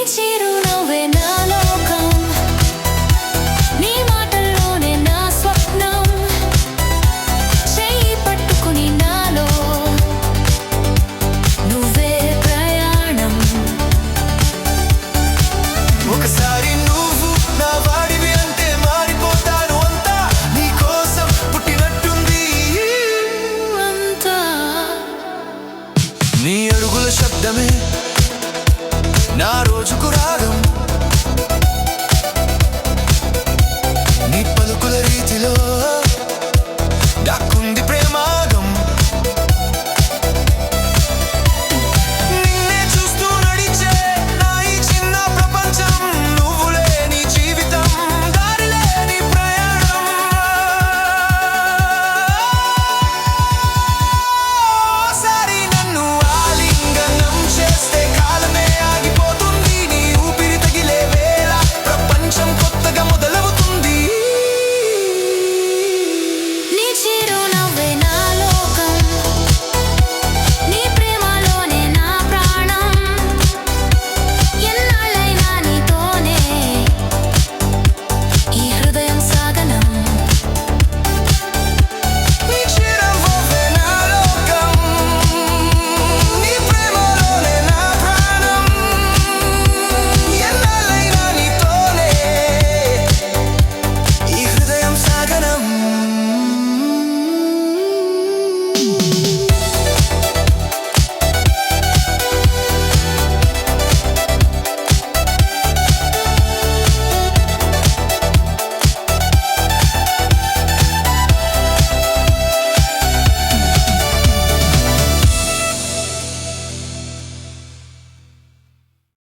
చిరునవ్వే నా లోకం, నీ మాటల్లోనే నా స్వప్నం. చెయ్యి పట్టుకుని నాలో నువ్వే ప్రయాణం. ఒకసారి నువ్వు నా వాడివి అంటే మారిపోతాను అంతా. నీ కోసం పుట్టినట్టుంది అంతా. నీ అడుగుల శబ్దమే నా రోజు